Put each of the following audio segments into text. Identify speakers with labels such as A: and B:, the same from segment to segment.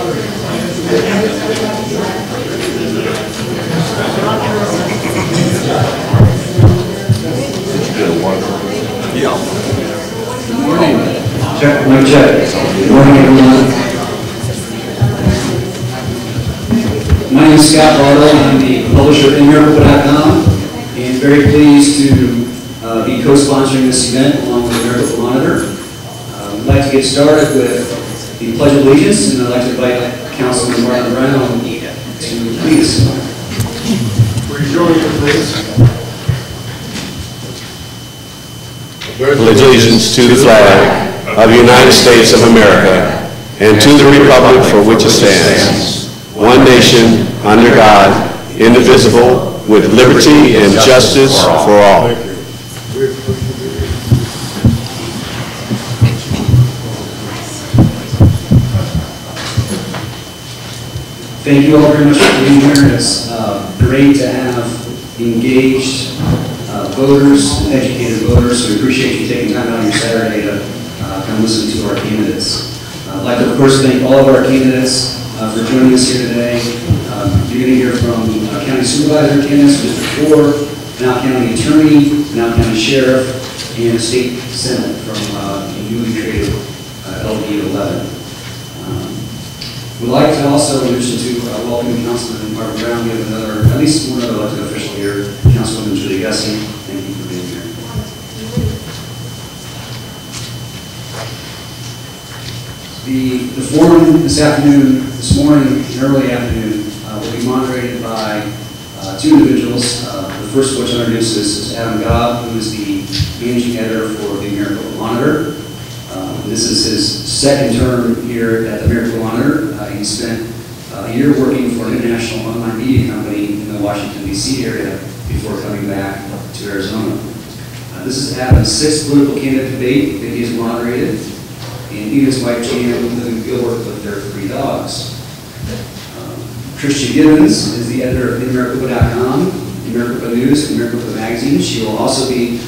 A: Good morning. Check, mic check. Good morning, everyone. My name is Scott Bartle. I'm the publisher of Maricopa.com, and very pleased to be co-sponsoring this event along with the Maricopa Monitor. I'd like to get started with the Pledge of Allegiance, and I'd like to invite Councilman Martin Brown to lead us.
B: Will you join me, please?
C: Allegiance to the flag of the United States of America and to the republic for which it stands, one nation, under God, indivisible, with liberty and justice for all.
A: Thank you all very much for being here. It's great to have engaged voters, educated voters, so we appreciate you taking time out on your Saturday to come listen to our candidates. I'd like to, of course, thank all of our candidates for joining us here today. You're going to hear from County Supervisor candidates, District 4, Pinal County Attorney, Pinal County Sheriff, and a State Senate from the newly created LD 11. We'd like to also, in addition to welcoming Councilman Martin Brown, we have another, at least one other elected official here, Councilwoman Julie Gussie. Thank you for being here. The forum this morning, early afternoon, will be moderated by two individuals. The first of which I introduce is Adam Gobb, who is the managing editor for the Maricopa Monitor. This is his second term here at the Maricopa Monitor. He spent a year working for an international online media company in the Washington, D.C. area before coming back to Arizona. This is Adam's sixth political candidate debate that he has moderated, and he and his wife Jan live in Gilbert with their 3 dogs. Christian Gibbons is the editor of Maricopa.com, the Maricopa News, and Maricopa Magazine. She will also be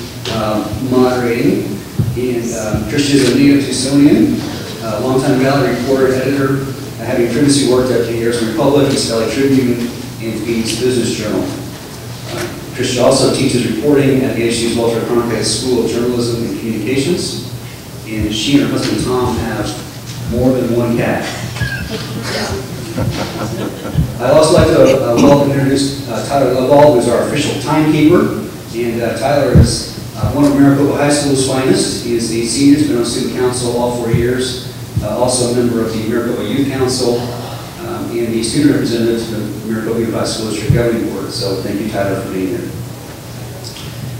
A: moderating. And Christian is a native Tucsonian, longtime Valley reporter, editor, having previously worked at the Arizona Republic, East Valley Tribune, and Phoenix Business Journal. Christian also teaches reporting at the HU's Walter Cronkite School of Journalism and Communications. And she and her husband Tom have more than one cat. I'd also like to welcome and introduce Tyler Lovall, who is our official timekeeper. And Tyler is one of Maricopa High School's finest. He is the senior, has been on student council all 4 years, also a member of the Maricopa Youth Council, and the student representative to the Maricopa Youth High School District Governing Board. So thank you, Tyler, for being here.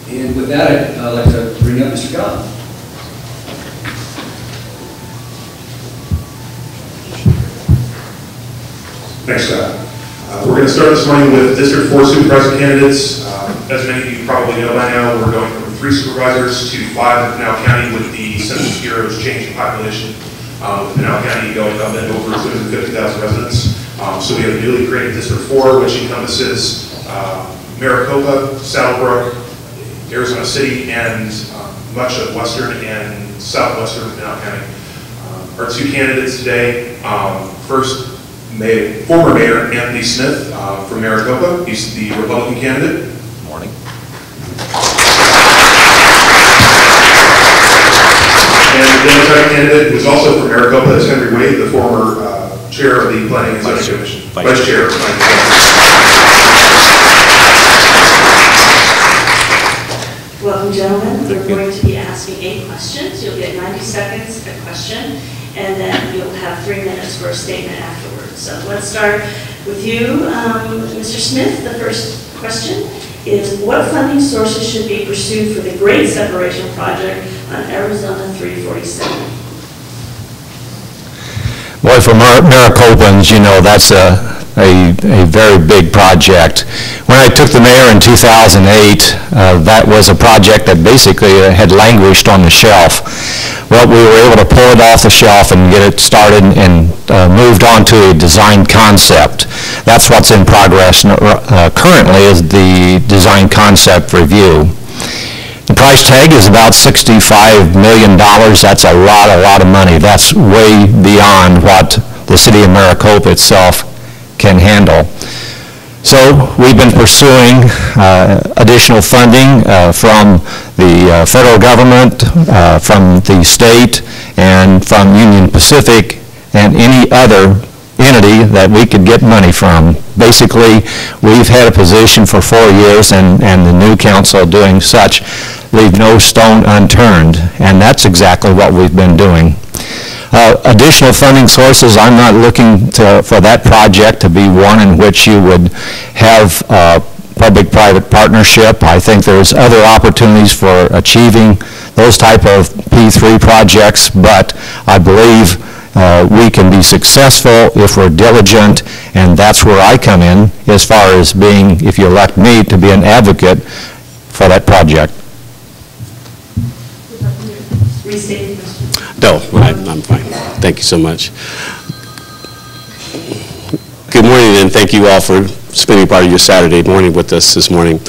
A: And with that, I'd like to bring up Mr. Gobb.
B: Thanks, Scott. We're going to start this morning with District 4 Supervisor candidates. As many of you probably know by now, we're going from 3 supervisors to 5 in Pinal County with the Census Bureau's change in population. With Pinal County going up and over 250,000 residents. So we have a newly created District 4, which encompasses Maricopa, Saddlebrook, Arizona City, and much of western and southwestern Pinal County. Our 2 candidates today, first, former Mayor Anthony Smith from Maricopa. He's the Republican candidate.
C: Morning.
B: And the Democratic candidate, who's also from Maricopa, is Henry Wade, the former chair of the Planning and Zoning Commission. Vice Chair of the Planning and Zoning.
D: Welcome, gentlemen. We're going to be asking 8 questions. You'll get 90 seconds a question, and then you'll have 3 minutes for a statement afterwards. So let's start with you, Mr. Smith. The first question is, what funding sources should be pursued for the Great Separation Project on Arizona 347?
E: Boy, for Maricopans, you know, that's a very big project. When I took the mayor in 2008, that was a project that basically had languished on the shelf. Well, we were able to pull it off the shelf and get it started and moved on to a design concept. That's what's in progress currently is the design concept review. The price tag is about $65 million. That's a lot of money. That's way beyond what the city of Maricopa itself can handle. So we've been pursuing additional funding from the federal government, from the state, and from Union Pacific, and any other entity that we could get money from. Basically, we've had a position for 4 years, and the new council doing such, leave no stone unturned, and that's exactly what we've been doing. Additional funding sources, I'm not looking for that project to be one in which you would have public-private partnership. I think there's other opportunities for achieving those type of P3 projects, but I believe we can be successful if we're diligent, and that's where I come in as far as being, if you elect me, to be an advocate for that project.
D: Restate the question.
C: No, I'm fine. Thank you so much. Good morning, and thank you all for spending part of your Saturday morning with us this morning.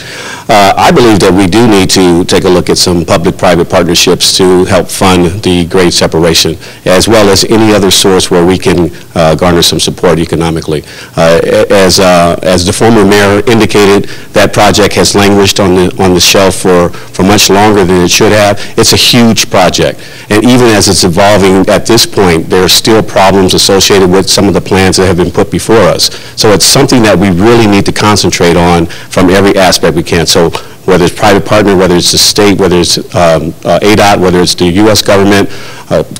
C: I believe that we do need to take a look at some public-private partnerships to help fund the grade separation, as well as any other source where we can garner some support economically. As the former mayor indicated, that project has languished on the shelf for much longer than it should have. It's a huge project, and even as it's evolving at this point, there are still problems associated with some of the plans that have been put before us. So it's something that we really need to concentrate on from every aspect we can. So whether it's private partner, whether it's the state, whether it's ADOT, whether it's the U.S. government,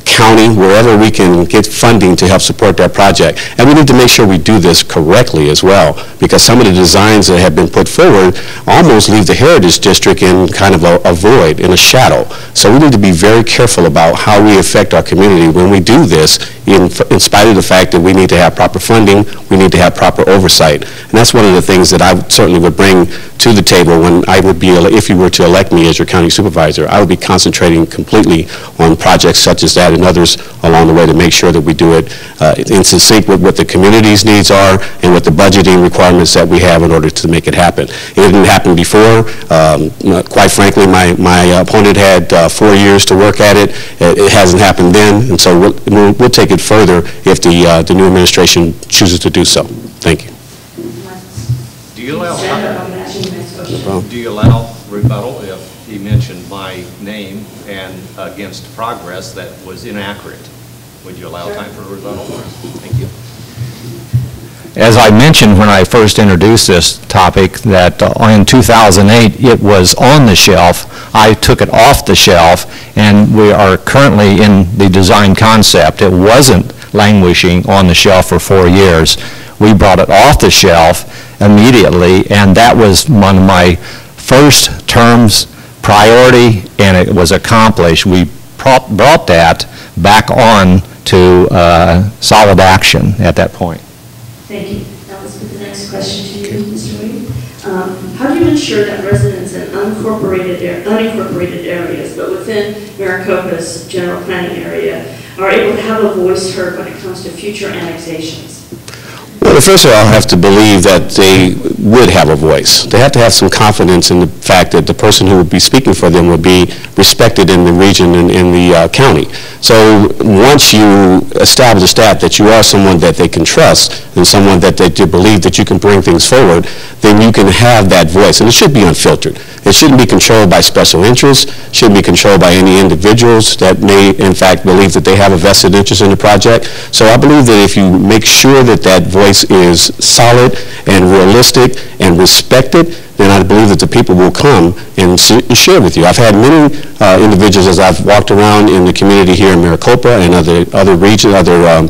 C: county, wherever we can get funding to help support that project. And we need to make sure we do this correctly as well, because some of the designs that have been put forward almost leave the Heritage District in kind of a void, in a shadow. So we need to be very careful about how we affect our community when we do this, in spite of the fact that we need to have proper funding, we need to have proper oversight. And that's one of the things that I certainly would bring to the table when I would be, if you were to elect me as your county supervisor. I would be concentrating completely on projects such as that and others along the way to make sure that we do it in sync with what the community's needs are and what the budgeting requirements that we have in order to make it happen. It didn't happen before. Quite frankly, my opponent had 4 years to work at it. It hasn't happened then, and so we'll take it further if the new administration chooses to do so. Thank you.
F: Do you allow rebuttal if he mentioned my name and against progress that was inaccurate? Would you allow time for rebuttal? Thank you.
E: As I mentioned when I first introduced this topic, that in 2008 it was on the shelf. I took it off the shelf, and we are currently in the design concept. It wasn't languishing on the shelf for 4 years. We brought it off the shelf immediately, and that was one of my first term's priority, and it was accomplished. We brought that back on to solid action at that point.
D: Thank you. That was the next question to you, Mr. Wade. How do you ensure that residents in unincorporated areas, but within Maricopa's general planning area, are able to have a voice heard when it comes to future annexations?
C: Well, first of all, I have to believe that they would have a voice. They have to have some confidence in the fact that the person who would be speaking for them would be respected in the region and in the county. So once you establish that you are someone that they can trust and someone that they believe that you can bring things forward, then you can have that voice. And it should be unfiltered. It shouldn't be controlled by special interests, shouldn't be controlled by any individuals that may, in fact, believe that they have a vested interest in the project. So I believe that if you make sure that that voice is solid and realistic and respected, then I believe that the people will come and share with you. I've had many individuals as I've walked around in the community here in Maricopa and other regions, other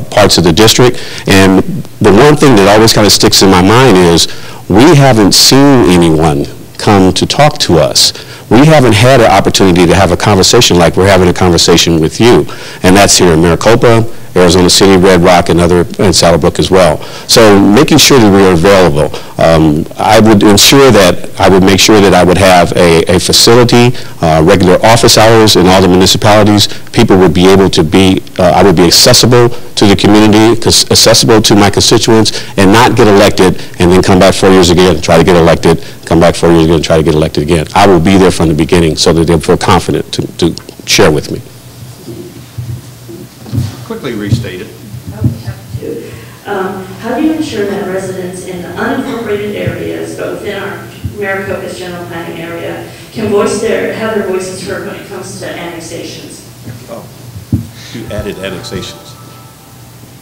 C: parts of the district, and the one thing that always kind of sticks in my mind is we haven't seen anyone come to talk to us. We haven't had an opportunity to have a conversation like we're having a conversation with you, and that's here in Maricopa, Arizona City, Red Rock, and Saddlebrook as well. So making sure that we are available. I would make sure that I would have a facility, regular office hours in all the municipalities. People would be able to be, I would be accessible to the community, accessible to my constituents, and not get elected and then come back 4 years again, try to get elected, come back 4 years again, try to get elected again. I will be there from the beginning so that they'll feel confident to share with me.
F: Quickly restate it.
D: How do you ensure that residents in the unincorporated areas, but within our Maricopa's general planning area, can have their voices heard when it comes to annexations?
C: Oh, you added annexations.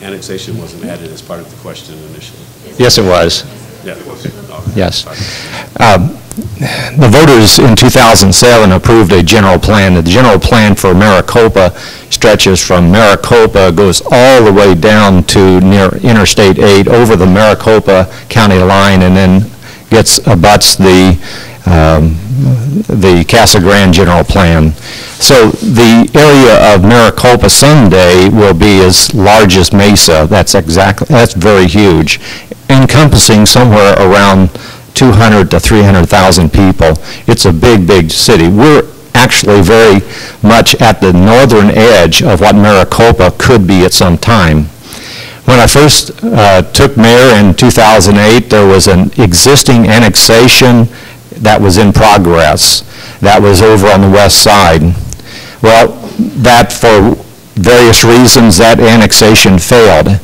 C: Annexation wasn't added as part of the question initially.
E: Yes, it was.
C: Yeah.
E: Yes. The voters in 2007 approved a general plan. The general plan for Maricopa stretches from Maricopa, goes all the way down to near Interstate 8 over the Maricopa County line, and then abuts the Casa Grande general plan. So the area of Maricopa someday will be as large as Mesa. That's very huge, encompassing somewhere around 200 to 300,000 people. It's a big, big city. We're actually very much at the northern edge of what Maricopa could be at some time. When I first took mayor in 2008, there was an existing annexation that was in progress. That was over on the west side. Well, that for various reasons, that annexation failed.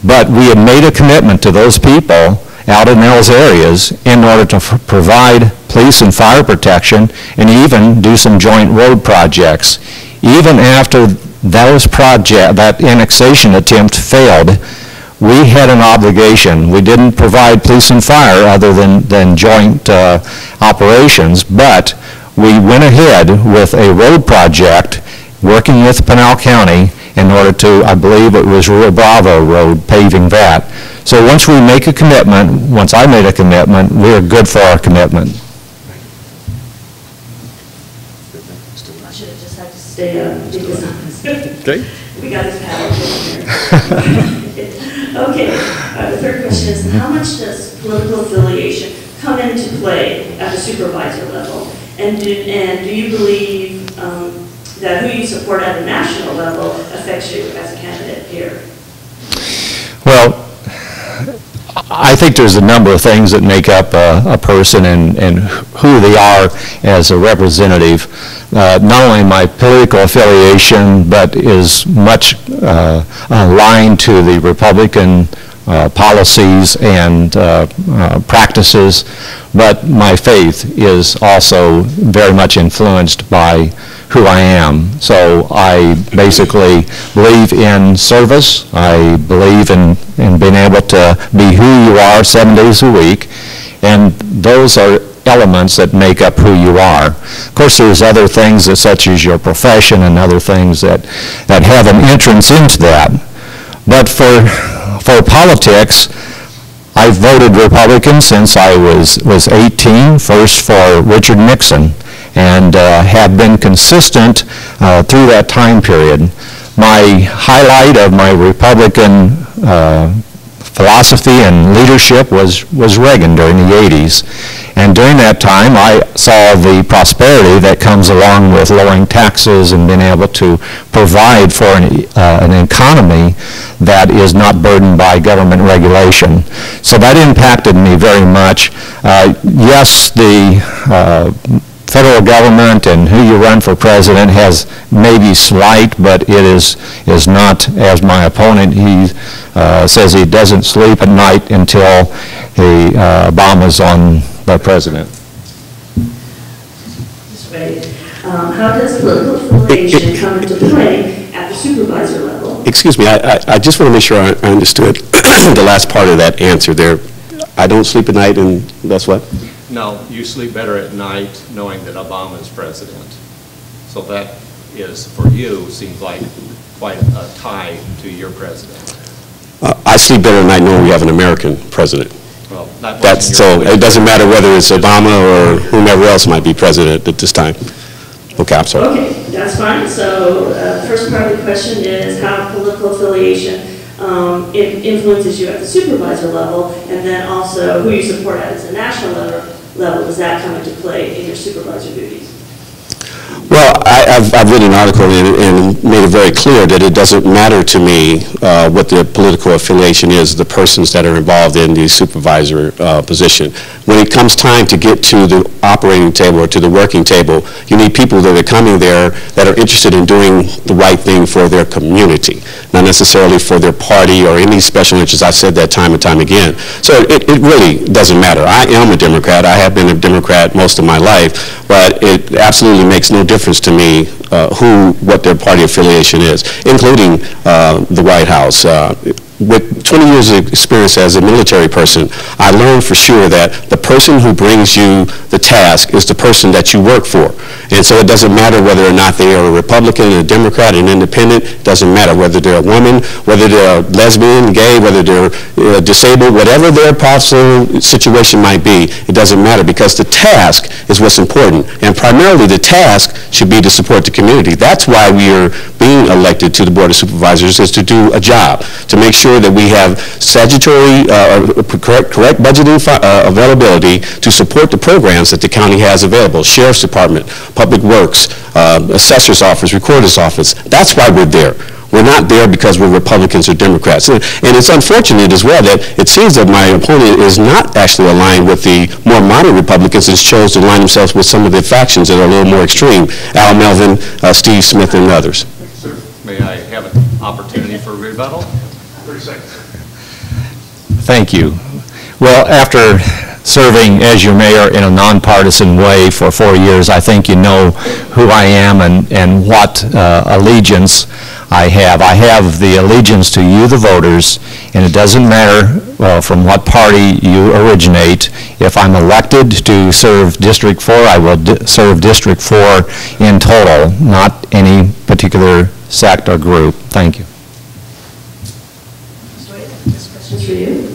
E: But we had made a commitment to those people out in those areas in order to provide police and fire protection and even do some joint road projects. Even after that annexation attempt failed, we had an obligation. We didn't provide police and fire other than joint operations, but we went ahead with a road project working with Pinal County in order to, I believe it was Rio Bravo Road, paving that. So once we make a commitment, once I made a commitment, we're good for our commitment.
D: I should have just had to stay up because
C: Okay.
D: we got his power here. Okay, the third question is, how much does political affiliation come into play at the supervisor level? And do you believe that who you support at the national level affects you as a candidate here?
E: Well, I think there's a number of things that make up a person and who they are as a representative. Not only my political affiliation, but is much aligned to the Republican policies and practices, but my faith is also very much influenced by who I am. So I basically believe in service. I believe in being able to be who you are 7 days a week, and those are elements that make up who you are. Of course, there's other things such as your profession and other things that have an entrance into that. But for politics, I've voted Republican since I was 18, first for Richard Nixon, and have been consistent through that time period. My highlight of my Republican philosophy and leadership was Reagan during the 80s. And during that time, I saw the prosperity that comes along with lowering taxes and being able to provide for an economy that is not burdened by government regulation. So that impacted me very much. Yes, the federal government and who you run for president has maybe slight, but it is not, as my opponent, he says he doesn't sleep at night until Obama's on the president.
D: How does political affiliation come into play at the supervisor level?
C: Excuse me, I just want to make sure I understood the last part of that answer there. I don't sleep at night, and that's what?
F: No, you sleep better at night knowing that Obama is president. So that is, for you, seems like quite a tie to your president.
C: I sleep better at night knowing we have an American president.
F: Well, that
C: That's so. It doesn't matter whether it's Obama or whomever else might be president at this time. Okay, I'm sorry.
D: Okay, that's fine. So the first part of the question is how political affiliation it influences you at the supervisor level, and then also who you support at the national level. Does that come into play in your supervisor duties?
C: Well, I've written an article and made it very clear that it doesn't matter to me what the political affiliation is, the persons that are involved in the supervisor position. When it comes time to get to the operating table or to the working table, you need people that are coming there that are interested in doing the right thing for their community, not necessarily for their party or any special interest. I've said that time and time again. So it really doesn't matter. I am a Democrat. I have been a Democrat most of my life, but it absolutely makes no difference to me what their party affiliation is, including the White House. With 20 years of experience as a military person, I learned for sure that the person who brings you the task is the person that you work for. And so it doesn't matter whether or not they are a Republican, a Democrat, an independent. It doesn't matter whether they're a woman, whether they're lesbian, gay, whether they're disabled, whatever their possible situation might be, it doesn't matter, because the task is what's important. And primarily the task should be to support the community. That's why we are being elected to the Board of Supervisors, is to do a job, to make sure that we have statutory, correct budgeting availability to support the programs that the county has available. Sheriff's Department, Public Works, Assessor's Office, Recorder's Office. That's why we're there. We're not there because we're Republicans or Democrats. And it's unfortunate as well that it seems that my opponent is not actually aligned with the more moderate Republicans and chose to align themselves with some of the factions that are a little more extreme. Al Melvin, Steve Smith, and others.
F: May I have an opportunity for rebuttal?
B: 30 seconds.
E: Thank you. Well, after serving as your mayor in a nonpartisan way for 4 years, I think you know who I am and what allegiance I have. I have the allegiance to you, the voters, and it doesn't matter from what party you originate. If I'm elected to serve District 4, I will serve District 4 in total, not any particular sect or group. Thank you.
D: This question's for you.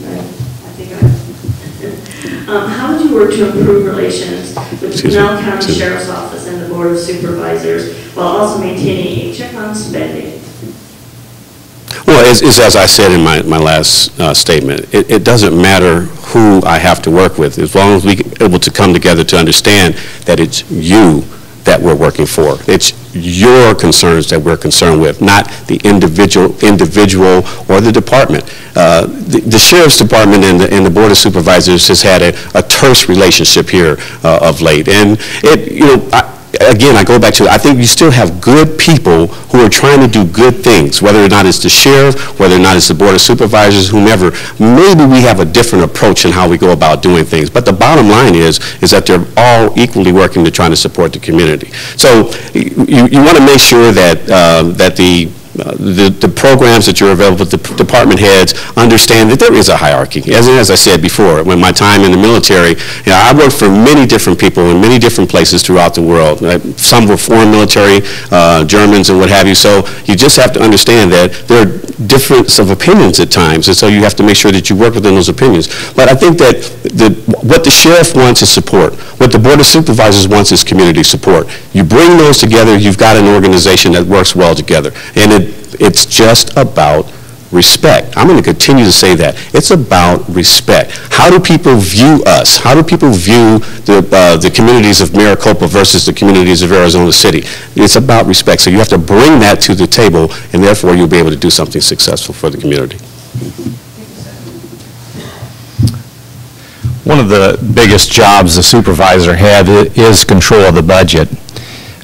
D: How would you work to improve relations with the Pinal County Sheriff's Office and the Board of Supervisors while also maintaining a check on spending?
C: Well, as I said in my last statement, it doesn't matter who I have to work with, as long as we're able to come together to understand that it's you that we're working for. It's your concerns that we're concerned with, not the individual or the department. The Sheriff's Department and the Board of Supervisors has had a terse relationship here of late. And again, I go back to, I think you still have good people who are trying to do good things, whether or not it's the sheriff, whether or not it's the Board of Supervisors, whomever. Maybe we have a different approach in how we go about doing things, but the bottom line is that they're all equally working to try to support the community. So you want to make sure that the programs that you're available, the department heads understand that there is a hierarchy. As I said before, when my time in the military, I worked for many different people in many different places throughout the world. Some were foreign military, Germans and what have you. So you just have to understand that there are difference of opinions at times, and so you have to make sure that you work within those opinions. But I think that what the sheriff wants is support. What the Board of Supervisors wants is community support. You bring those together, you've got an organization that works well together. And it's just about respect. I'm going to continue to say that. It's about respect. How do people view us? How do people view the communities of Maricopa versus the communities of Arizona City? It's about respect. So you have to bring that to the table, and therefore you'll be able to do something successful for the community.
E: One of the biggest jobs the supervisor had is control of the budget.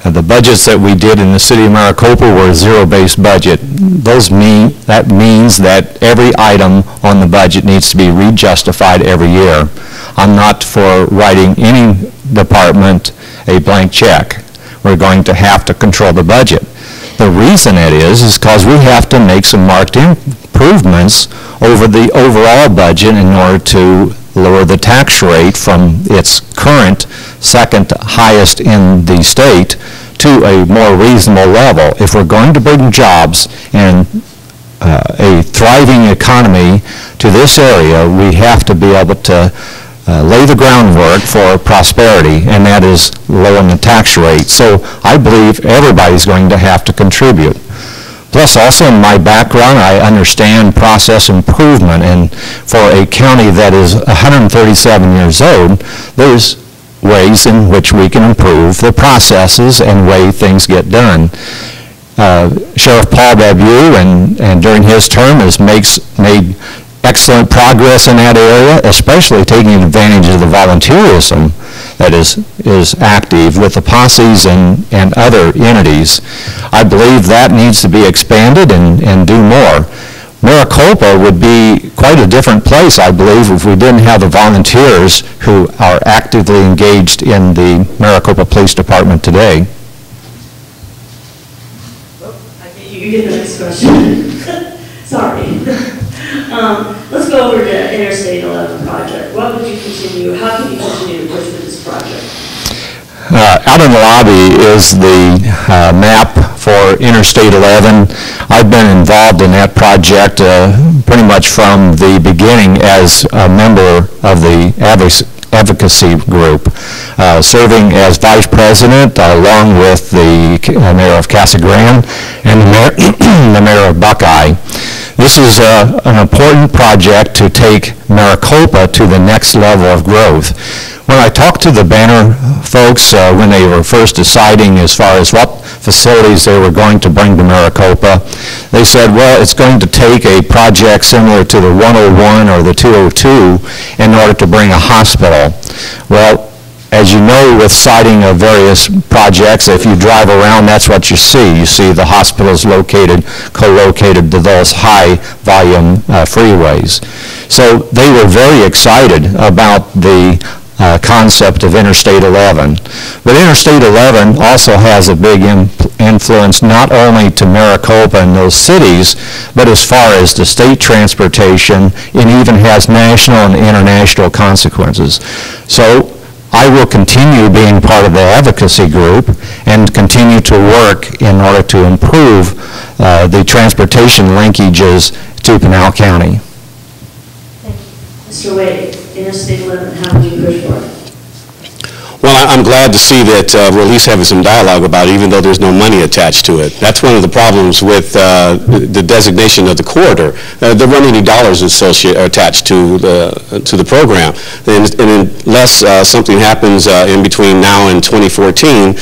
E: The budgets that we did in the city of Maricopa were a zero-based budget. That means that every item on the budget needs to be rejustified every year. I'm not for writing any department a blank check. We're going to have to control the budget. The reason it is because we have to make some marked improvements over the overall budget in order to lower the tax rate from its current second highest in the state to a more reasonable level. If we're going to bring jobs and a thriving economy to this area, we have to be able to lay the groundwork for prosperity, and that is lowering the tax rate. So I believe everybody's going to have to contribute. Plus, also in my background, I understand process improvement, and for a county that is 137 years old, there's ways in which we can improve the processes and way things get done. Sheriff Paul Babu, and during his term, has made excellent progress in that area, especially taking advantage of the volunteerism that is active with the posses and other entities. I believe that needs to be expanded and do more. Maricopa would be quite a different place, I believe, if we didn't have the volunteers who are actively engaged in the Maricopa Police Department today.
D: You get the next question. Sorry. Let's go over to Interstate 11 project. What would you continue, how can you continue to push for this project?
E: Out in the lobby is the map for Interstate 11. I've been involved in that project pretty much from the beginning as a member of the advocacy group, serving as vice president along with the mayor of Casa Grande and the mayor of Buckeye. This is an important project to take Maricopa to the next level of growth. When I talked to the Banner folks when they were first deciding as far as what facilities they were going to bring to Maricopa, they said, well, it's going to take a project similar to the 101 or the 202 in order to bring a hospital. Well, as you know, with siting of various projects, if you drive around, that's what you see. You see the hospitals co-located to those high-volume freeways. So they were very excited about the concept of Interstate 11. But Interstate 11 also has a big influence not only to Maricopa and those cities, but as far as the state transportation, it even has national and international consequences. So I will continue being part of the advocacy group and continue to work in order to improve the transportation linkages to Pinal County.
D: Thank you. Mr. Wade, Interstate 11, how would you push for it?
C: Well, I'm glad to see that we're at least having some dialogue about it, even though there's no money attached to it. That's one of the problems with the designation of the corridor. There weren't any dollars attached to the program. And unless something happens in between now and 2014,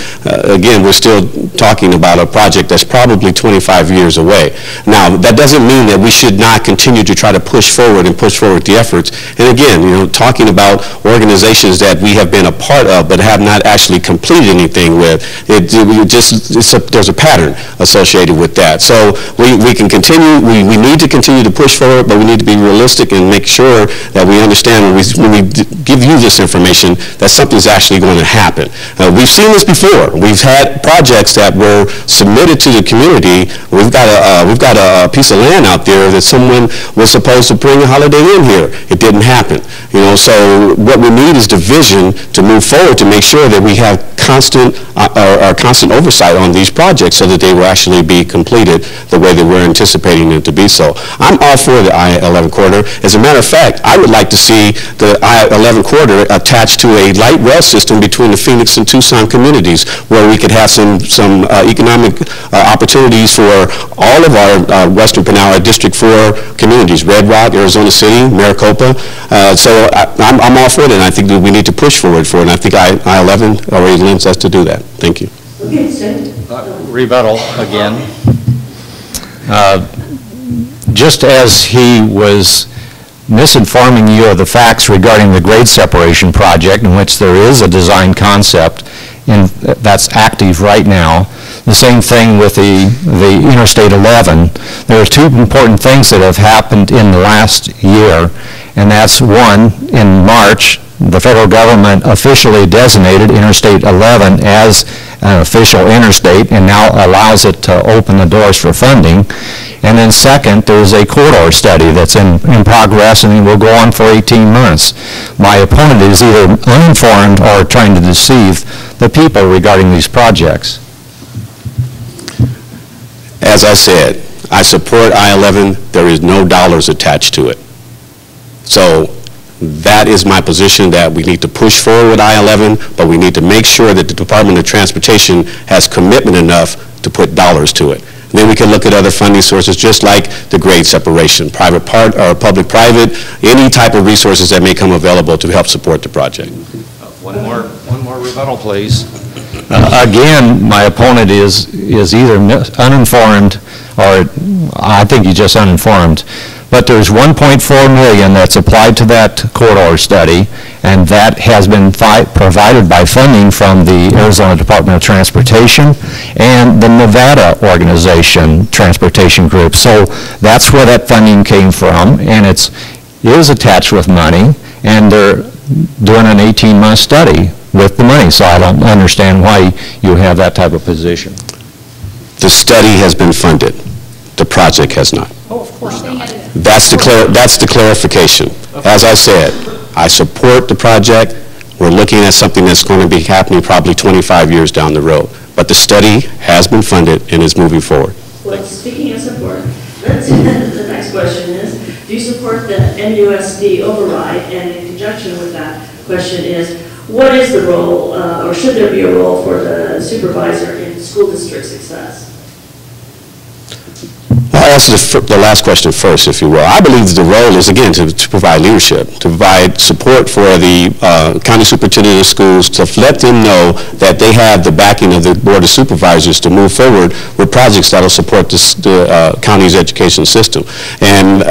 C: again, we're still talking about a project that's probably 25 years away. Now, that doesn't mean that we should not continue to try to push forward the efforts. And again, you know, talking about organizations that we have been a part of but have not actually completed anything with, there's a pattern associated with that. So we can continue, we need to continue to push forward, but we need to be realistic and make sure that we understand when we give you this information that something's actually going to happen. We've seen this before. We've had projects that were submitted to the community. We've got a piece of land out there that someone was supposed to bring a Holiday Inn here. It didn't happen. You know, so what we need is the vision to move forward to make sure that we have constant oversight on these projects so that they will actually be completed the way that we're anticipating them to be so. I'm all for the I-11 corridor. As a matter of fact, I would like to see the I-11 corridor attached to a light rail system between the Phoenix and Tucson communities where we could have some economic opportunities for all of our Western Pinal District 4 communities, Red Rock, Arizona City, Maricopa. So I'm all for it, and I think that we need to push forward for it, and I think I-11 already lends us to do that. Thank you.
D: Okay, sir.
F: Rebuttal again.
E: Just as he was misinforming you of the facts regarding the grade separation project, in which there is a design concept that's active right now, the same thing with the Interstate 11. There are two important things that have happened in the last year, and that's one, in March, the federal government officially designated Interstate 11 as an official interstate and now allows it to open the doors for funding. And then second, there's a corridor study that's in progress and it will go on for 18 months. My opponent is either uninformed or trying to deceive the people regarding these projects.
C: As I said, I support I-11. There is no dollars attached to it. So that is my position, that we need to push forward with I-11, but we need to make sure that the Department of Transportation has commitment enough to put dollars to it. And then we can look at other funding sources, just like the grade separation, private part or public-private, any type of resources that may come available to help support the project.
F: One more rebuttal, please.
E: Again, my opponent is either uninformed, or I think he's just uninformed. But there's 1.4 million that's applied to that corridor study, and that has been provided by funding from the Arizona Department of Transportation and the Nevada Organization Transportation Group. So that's where that funding came from, and it is attached with money, and they're doing an 18-month study with the money. So I don't understand why you have that type of position.
C: The study has been funded. The project has not.
F: Oh, of course not.
C: That's the clarification. As I said, I support the project. We're looking at something that's going to be happening probably 25 years down the road. But the study has been funded and is moving forward.
D: Well, speaking of support, the next question is, do you support the MUSD override? And in conjunction with that question is, what is the role, or should there be a role for the supervisor in school district success?
C: I'll answer the last question first, if you will. I believe the role is, again, to provide leadership, to provide support for the county superintendent of schools, to let them know that they have the backing of the Board of Supervisors to move forward with projects that will support the county's education system. And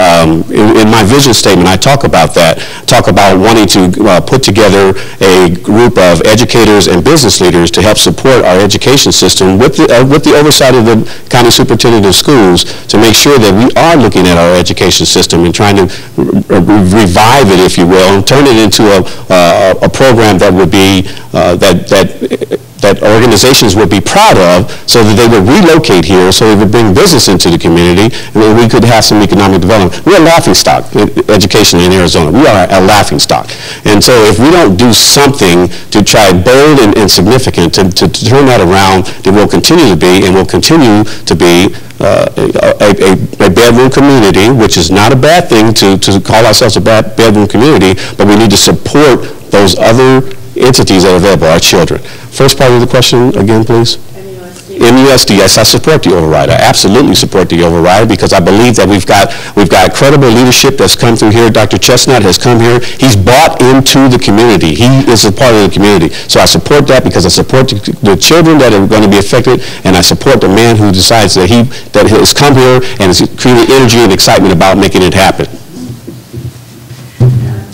C: in my vision statement, I talk about that, talk about wanting to put together a group of educators and business leaders to help support our education system with the oversight of the county superintendent of schools, to make sure that we are looking at our education system and trying to revive it, if you will, and turn it into a program that would be that organizations would be proud of, so that they would relocate here, so it would bring business into the community, and we could have some economic development. We're a laughingstock, education in Arizona. We are a laughingstock. And so if we don't do something to try bold and significant to turn that around, then we'll continue to be, and will continue to be, a bedroom community, which is not a bad thing to call ourselves a bedroom community, but we need to support those other entities that are available, our children. First part of the question again, please. MUSD, yes, I support the override. I absolutely support the override, because I believe that we've got credible leadership that's come through here. Dr. Chestnut has come here. He's bought into the community. He is a part of the community. So I support that, because I support the children that are going to be affected, and I support the man who decides that has come here and has created energy and excitement about making it happen.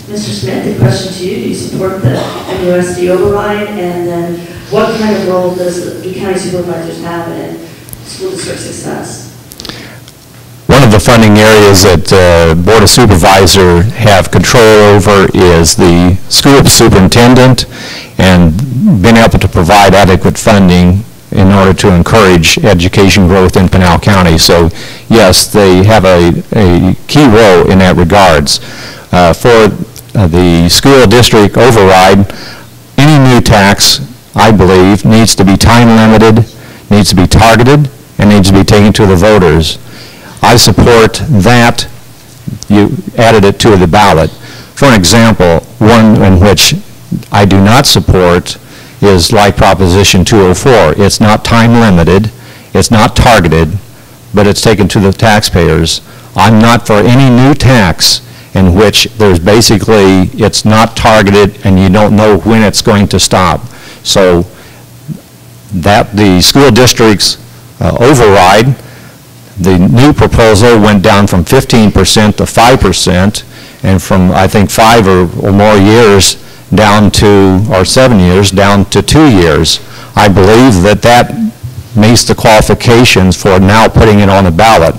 D: Mr. Smith, the question to you, do you support the MUSD override? And then what kind of role does the county supervisors have in school district success?
E: One of the funding areas that Board of Supervisors have control over is the school superintendent, and being able to provide adequate funding in order to encourage education growth in Pinal County. So yes, they have a key role in that regards. For the school district override, any new tax, I believe, needs to be time limited, needs to be targeted, and needs to be taken to the voters. I support that. You added it to the ballot. For an example, one in which I do not support is like Proposition 204. It's not time limited, it's not targeted, but it's taken to the taxpayers. I'm not for any new tax in which there's basically, it's not targeted and you don't know when it's going to stop. So that the school district's override, the new proposal went down from 15% to 5%, and from, I think, 5 or more years down to, or 7 years, down to 2 years. I believe that that meets the qualifications for now putting it on the ballot.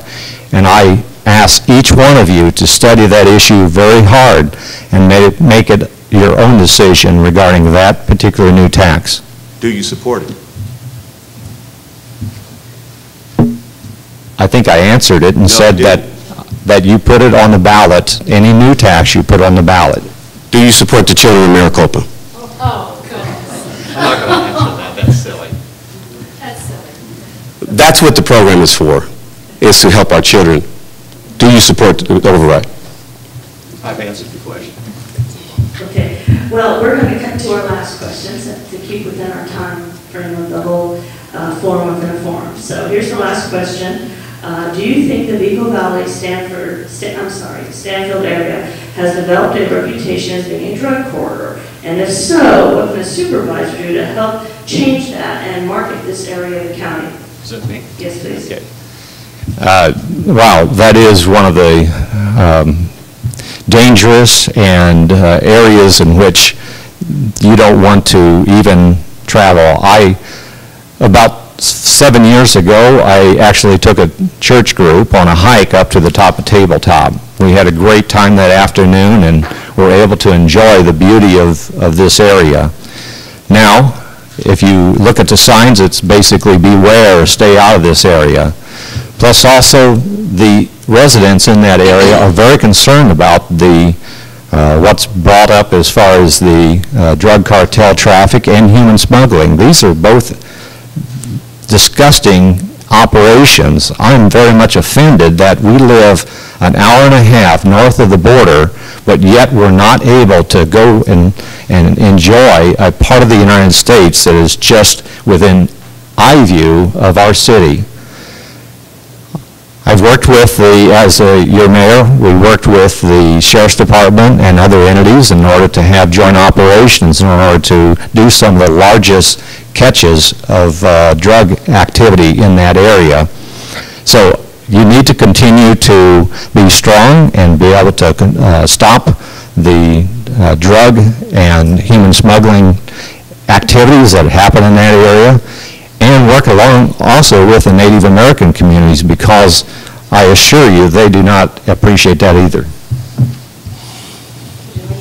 E: And I ask each one of you to study that issue very hard and make it your own decision regarding that particular new tax.
C: Do you support it?
E: I think I answered it and said that you put it on the ballot. Any new tax you put on the ballot.
C: Do you support the children of Maricopa?
G: Oh, goodness.
F: I'm not going to answer that. That's silly.
G: That's silly.
C: That's what the program is for, is to help our children. Do you support the override?
F: I've answered the question.
D: Okay. Well, we're going to come to our last questions to keep within our time frame of the whole forum within a forum. So here's the last question. Do you think the Vico Valley, Stanfield area has developed a reputation as being a drug corridor? And if so, what can a supervisor do to help change that and market this area of the county?
F: Is that me?
D: Yes, please.
F: Okay.
E: Wow, that is one of the dangerous and areas in which you don't want to even travel. About 7 years ago, I actually took a church group on a hike up to the top of Tabletop. We had a great time that afternoon and were able to enjoy the beauty of this area. Now, if you look at the signs, it's basically beware, stay out of this area. Plus also, the residents in that area are very concerned about the what's brought up as far as the drug cartel traffic and human smuggling. These are both disgusting operations. I'm very much offended that we live an hour and a half north of the border, but yet we're not able to go and enjoy a part of the United States that is just within eye view of our city. I've worked with your mayor, we worked with the Sheriff's Department and other entities in order to have joint operations in order to do some of the largest catches of drug activity in that area. So you need to continue to be strong and be able to stop the drug and human smuggling activities that happen in that area, and work along also with the Native American communities, because I assure you they do not appreciate that either.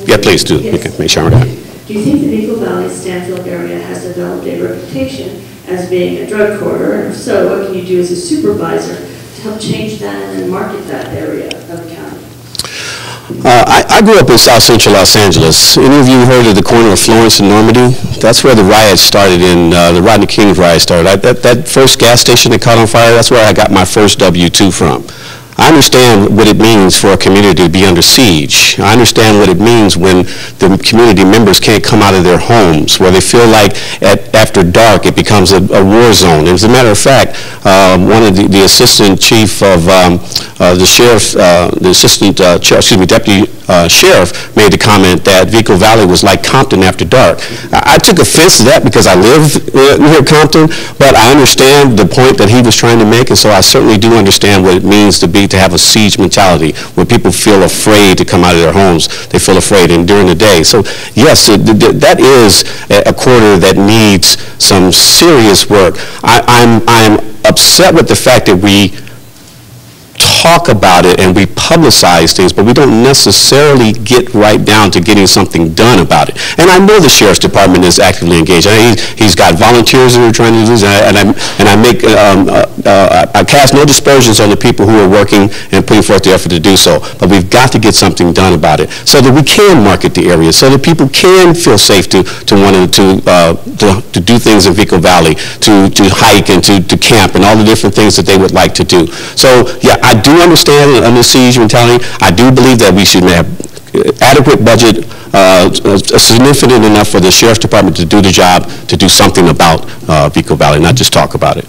C: Yeah, please do.
D: Yes.
C: You can make sure I'm done.
D: Do you think the Vico Valley, Stanfield area has developed a reputation as being a drug corridor? And if so, what can you do as a supervisor to help change that and market that area of the county?
C: I grew up in South Central Los Angeles. Any of you heard of the corner of Florence and Normandy? That's where the riots started, the Rodney King riot started. That first gas station that caught on fire, that's where I got my first W-2 from. I understand what it means for a community to be under siege. I understand what it means when the community members can't come out of their homes, where they feel like after dark it becomes a war zone. As a matter of fact, one of the assistant chief of the sheriff, deputy sheriff made the comment that Vico Valley was like Compton after dark. I took offense to that because I live near Compton, but I understand the point that he was trying to make, and so I certainly do understand what it means to have a siege mentality, where people feel afraid to come out of their homes. They feel afraid, and during the day. So yes, that is a corridor that needs some serious work. I'm upset with the fact that we talk about it and we publicize things, but we don't necessarily get right down to getting something done about it. And I know the Sheriff's Department is actively engaged. He's got volunteers that are trying to do this, and I cast no dispersions on the people who are working and putting forth the effort to do so. But we've got to get something done about it so that we can market the area, so that people can feel safe to want to do things in Vico Valley, to hike and to camp and all the different things that they would like to do. So yeah, I do understand under siege mentality. I do believe that we should have adequate budget, significant enough for the Sheriff's Department to do the job, to do something about Vico Valley, not just talk about it.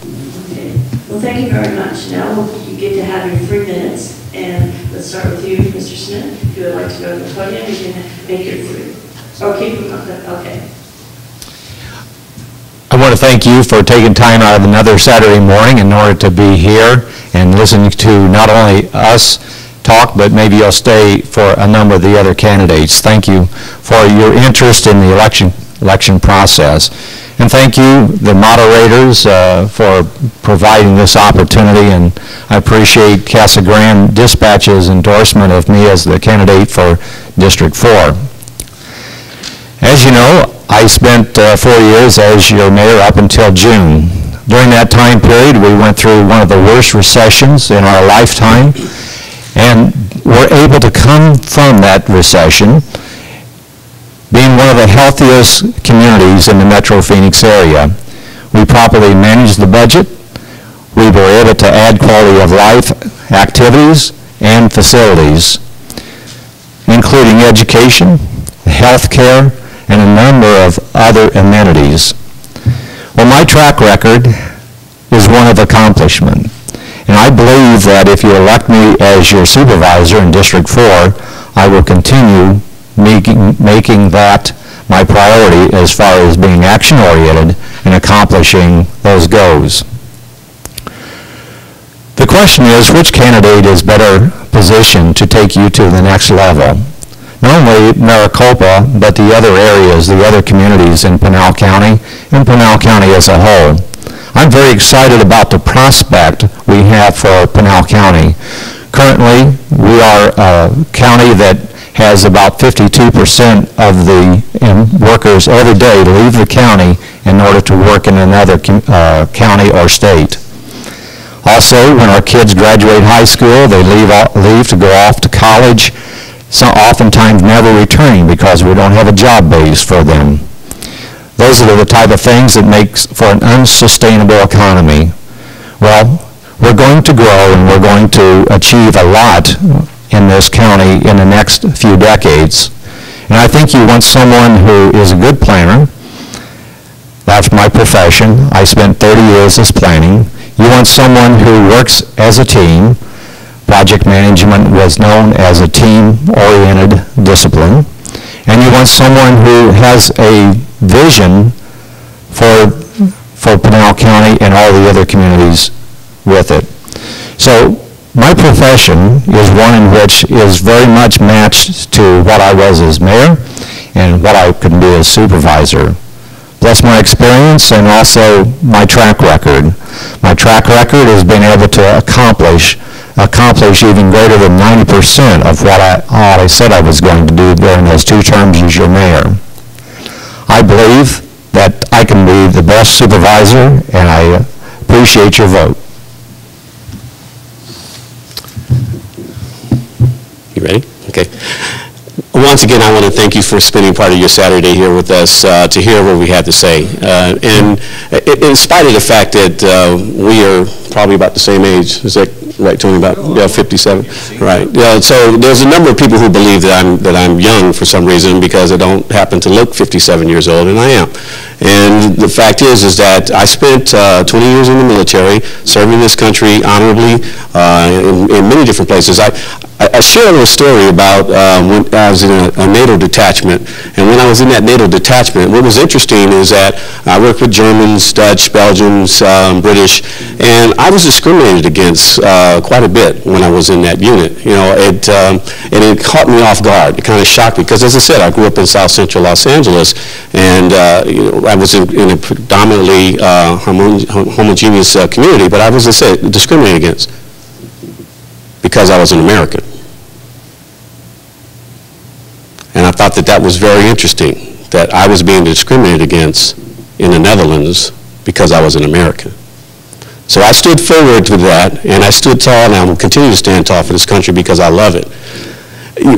D: Okay. Well, thank you very much. Now you get to have your 3 minutes, and let's start with you, Mr. Smith. If you would like to go to the podium, you can make your 3. Oh, keep them up. Okay.
E: I want to thank you for taking time out of another Saturday morning in order to be here and listening to not only us talk, but maybe you'll stay for a number of the other candidates. Thank you for your interest in the election process. And thank you, the moderators, for providing this opportunity, and I appreciate Casa Grande Dispatch's endorsement of me as the candidate for District 4. As you know, I spent 4 years as your mayor up until June. During that time period, we went through one of the worst recessions in our lifetime, and were able to come from that recession being one of the healthiest communities in the Metro Phoenix area. We properly managed the budget. We were able to add quality of life activities and facilities, including education, health care, and a number of other amenities. Well, my track record is one of accomplishment. And I believe that if you elect me as your supervisor in District 4, I will continue making that my priority as far as being action-oriented and accomplishing those goals. The question is, which candidate is better positioned to take you to the next level? Not only Maricopa, but the other areas, the other communities in Pinal County, and Pinal County as a whole. I'm very excited about the prospect we have for Pinal County. Currently, we are a county that has about 52% of the workers every day leave the county in order to work in another county or state. Also, when our kids graduate high school, they leave to go off to college, so oftentimes never returning because we don't have a job base for them. Those are the type of things that makes for an unsustainable economy. Well, we're going to grow and we're going to achieve a lot in this county in the next few decades. And I think you want someone who is a good planner. That's my profession. I spent 30 years as planning. You want someone who works as a team. Project management was known as a team-oriented discipline. And you want someone who has a vision for Pinal County and all the other communities with it. So my profession is one in which is very much matched to what I was as mayor and what I can be as supervisor, plus my experience and also my track record. My track record has been able to accomplish even greater than 90% of what I said I was going to do during those 2 terms as your mayor. I believe that I can be the best supervisor, and I appreciate your vote.
C: You ready? Okay. Once again, I want to thank you for spending part of your Saturday here with us to hear what we had to say. And in spite of the fact that we are probably about the same age, is that right, Tony? About 57, right? Yeah. So there's a number of people who believe that I'm young for some reason because I don't happen to look 57 years old, and I am. And the fact is that I spent 20 years in the military, serving this country honorably in many different places. I share a little story about when I was in a NATO detachment, and when I was in that NATO detachment, what was interesting is that I worked with Germans, Dutch, Belgians, British, and I was discriminated against quite a bit when I was in that unit. You know, and it caught me off guard. It kind of shocked me because, as I said, I grew up in South Central Los Angeles, and you know, I was in a predominantly homogeneous community, but I was, as I said, discriminated against because I was an American. And I thought that was very interesting, that I was being discriminated against in the Netherlands because I was an American. So I stood forward with that, and I stood tall, and I will continue to stand tall for this country because I love it.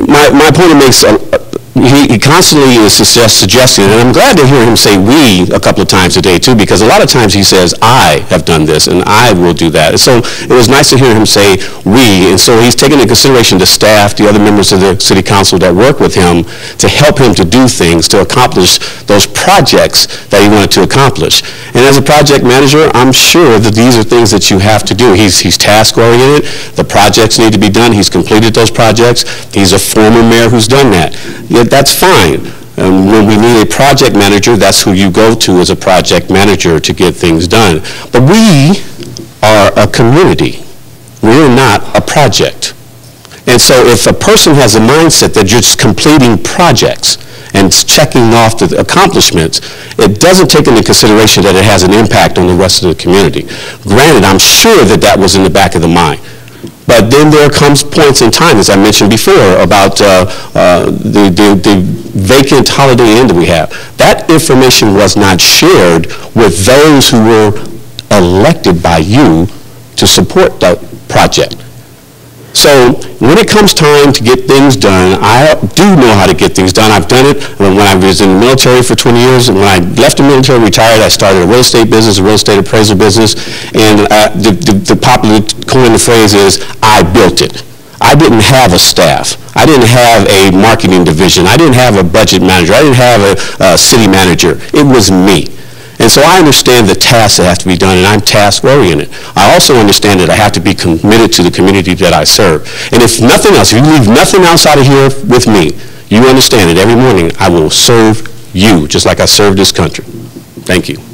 C: My opponent makes he constantly is suggesting, and I'm glad to hear him say we a couple of times a day too, because a lot of times he says, I have done this and I will do that. And so it was nice to hear him say we, and so he's taking into consideration the staff, the other members of the city council that work with him to help him to do things, to accomplish those projects that he wanted to accomplish. And as a project manager, I'm sure that these are things that you have to do. He's task-oriented. The projects need to be done. He's completed those projects. He's a former mayor who's done that. Yet that's fine. When we need a project manager, that's who you go to as a project manager to get things done. But we are a community. We're not a project. And so if a person has a mindset that you're just completing projects and checking off the accomplishments, it doesn't take into consideration that it has an impact on the rest of the community. Granted, I'm sure that that was in the back of the mind. But then there comes points in time, as I mentioned before, about the vacant Holiday Inn that we have. That information was not shared with those who were elected by you to support the project. So when it comes time to get things done, I do know how to get things done. I've done it when I was in the military for 20 years. And when I left the military, retired, I started a real estate business, a real estate appraisal business. And the popular coin, the phrase is, I built it. I didn't have a staff. I didn't have a marketing division. I didn't have a budget manager. I didn't have a city manager. It was me. And so I understand the tasks that have to be done, and I'm task-oriented. I also understand that I have to be committed to the community that I serve. And if nothing else, if you leave nothing else out of here with me, you understand that every morning I will serve you, just like I serve this country. Thank you.